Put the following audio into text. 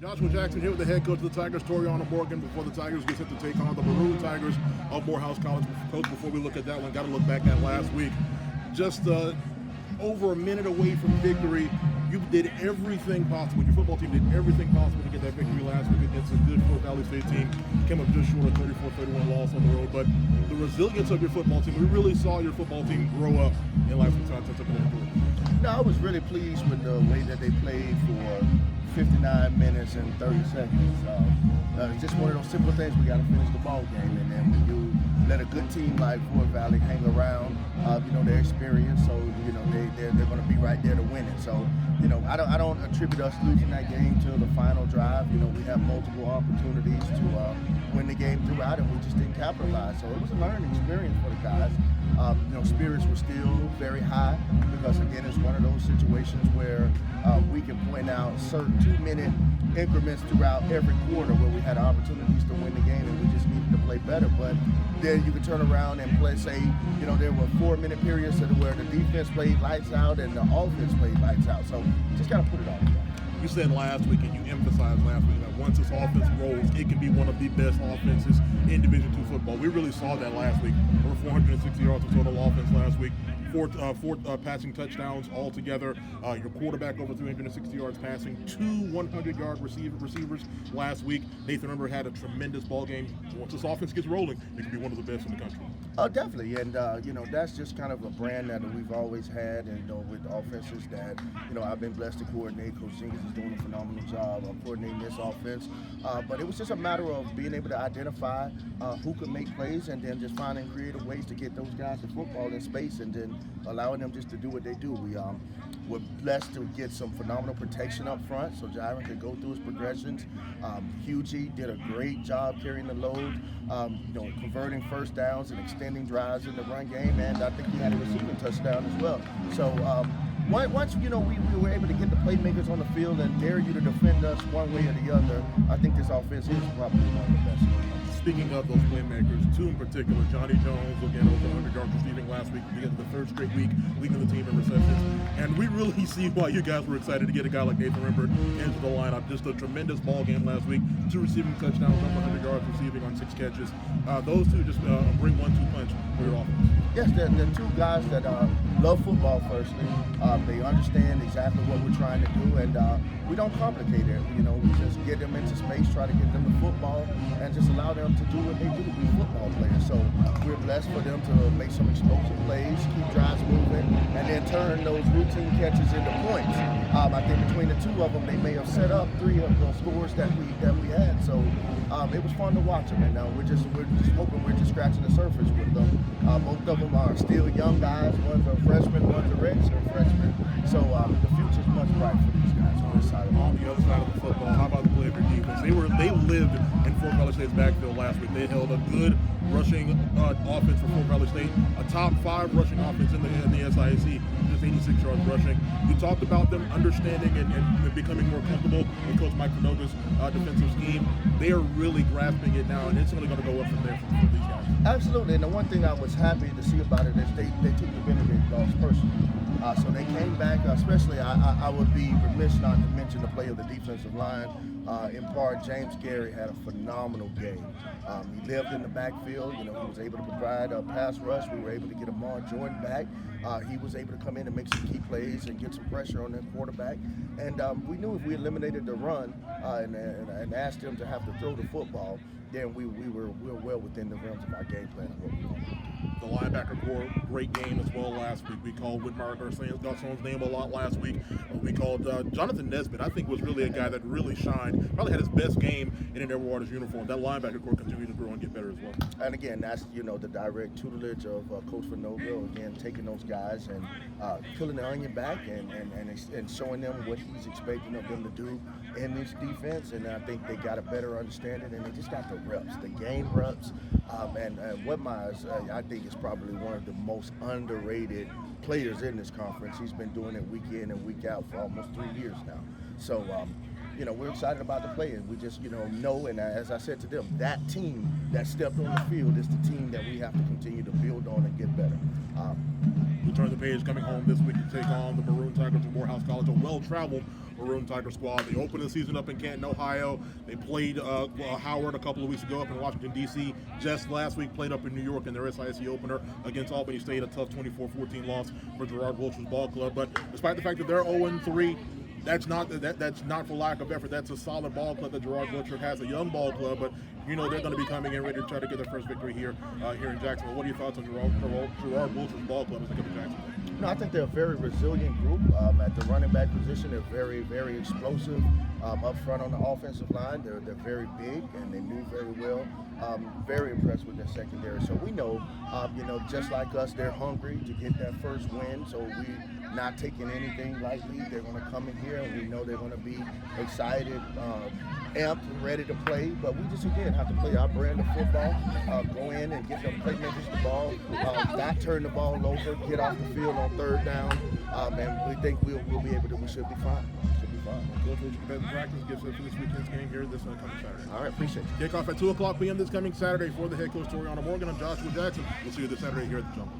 Joshua Jackson here with the head coach of the Tigers, Toriano Morgan, before the Tigers get set to take on the Maroon Tigers of Morehouse College. Coach, before we look at that one, got to look back at last week. Just over a minute away from victory. You did everything possible. Your football team did everything possible to get that victory last week against a good Fort Valley State team. Came up just short of 34-31 loss on the road. But the resilience of your football team, we really saw your football team grow up in last week's contest up in that. No, I was really pleased with the way that they played for 59 minutes and 30 seconds. It's just one of those simple things. We got to finish the ball game, and then when you let a good team like Fort Valley hang around, their experience, so they're going to be right there to win it. So I don't attribute us losing that game to the final drive. We have multiple opportunities to win the game throughout, and we just didn't capitalize. So it was a learning experience for the guys. Spirits were still very high because, again, it's one of those situations where we can point out certain 2-minute increments throughout every quarter where we had opportunities to win the game and we just needed to play better. But then you could turn around and play, say, there were 4-minute periods where the defense played lights out and the offense played lights out. So just got to put it all together. You said last week, and you emphasized last week, that once this offense rolls, it can be one of the best offenses in Division II football. We really saw that last week. Over 460 yards of total offense last week. Four passing touchdowns altogether. Your quarterback over 360 yards passing. 2 100-yard receivers last week. Nathan Rember had a tremendous ball game. Once this offense gets rolling, it can be one of the best in the country. Definitely, and that's just kind of a brand that we've always had, and with offenses that I've been blessed to coordinate. Coach Jenkins is doing a phenomenal job of coordinating this offense, but it was just a matter of being able to identify who could make plays, and then just finding creative ways to get those guys the football in space, and then allowing them just to do what they do. We're blessed to get some phenomenal protection up front, so Jaron could go through his progressions. Hughie did a great job carrying the load, converting first downs and extending drives in the run game, and I think he had a receiving touchdown as well. So once we were able to get the playmakers on the field and dare you to defend us one way or the other, I think this offense is probably one of the best. Speaking of those playmakers, 2 in particular, Johnny Jones, again, over 100 yards receiving last week, because the third straight week, leading the team in receptions. And we really see why you guys were excited to get a guy like Nathan Rember into the lineup. Just a tremendous ball game last week. 2 receiving touchdowns, over 100 yards receiving on 6 catches. Those two just bring 1-2 punch for your offense. Yes, they're 2 guys that love football, firstly. They understand exactly what we're trying to do, and we don't complicate it. We just get them into space, try to get them to football, and just allow them to do what they do, be football players. So we're blessed for them to make some explosive plays, keep drives moving, and then turn those routine catches into points. I think between the 2 of them, they may have set up 3 of the scores that we had. So it was fun to watch them, and we're just hoping we're just scratching the surface with them. Both of them are still young guys. One's a freshman, one's a redshirt freshman. So the future's much bright for these guys on this side of the On the other side of the football, how about the play of your defense? They lived in Fort Valley State's backfield last week. They held a good rushing offense for Fort Valley State, a top 5 rushing offense in the SIAC, just 86 yards rushing. You talked about them understanding and becoming more comfortable with Coach Mike Finoga's defensive scheme. They are really grasping it now, and it's only going to go up from there for these guys. Absolutely, and the one thing I was happy to see about it is they took the Benedict loss personally. So they came back, especially I would be remiss not to mention the play of the defensive line. In part, James Gary had a phenomenal game. He lived in the backfield. He was able to provide a pass rush. We were able to get Amar Jordan back. He was able to come in and make some key plays and get some pressure on that quarterback. And we knew if we eliminated the run and asked him to have to throw the football, then we were well within the realms of our game plan and what we wanted to do. The linebacker core, great game as well last week. We called Whitmire Garcon's name a lot last week. We called Jonathan Nesbitt, I think, was really a guy that really shined. Probably had his best game in an Edward Waters uniform. That linebacker core continued to grow and get better as well. And again, that's the direct tutelage of Coach Finoga. Again, taking those guys and peeling the onion back and showing them what he's expecting of them to do in this defense. And I think they got a better understanding, and they just got the reps, the game reps. And Whitmire's, I think, is probably one of the most underrated players in this conference. He's been doing it week in and week out for almost 3 years now. So, we're excited about the play, and we just, know, and as I said to them, that team that stepped on the field is the team that we have to continue to build on and get better. We'll turn the page coming home this week to take on the Maroon Tigers of Morehouse College, a well-traveled Maroon Tiger squad. They opened the season up in Canton, Ohio. They played Howard a couple of weeks ago up in Washington, D.C. Just last week played up in New York in their SIC opener against Albany State, a tough 24-14 loss for Gerard Wilson's ball club. But despite the fact that they're 0-3, that's not for lack of effort. That's a solid ball club that Gerard Wilson has, a young ball club, but they're going to be coming in ready to try to get their first victory here in Jacksonville. What are your thoughts on Gerard Wilson's ball club as they come to Jacksonville? No, I think they're a very resilient group. At the running back position, they're very, very explosive. Up front on the offensive line, they're very big and they move very well. Very impressed with their secondary. So we know, just like us, they're hungry to get that first win. So we're not taking anything lightly. They're going to come in here and we know they're going to be excited, amped, and ready to play. But we just, again, have to play our brand of football, go in and get the playmakers the ball, not turn the ball over, get off the field on third down, and we think we'll be able to, we should be fine. Coach, what you prepared to practice gives us for this weekend's game here this coming Saturday. All right, appreciate it. Kickoff at 2 o'clock p.m. this coming Saturday for the head coach Toriano Morgan. I'm Joshua Jackson. We'll see you this Saturday here at the Jump.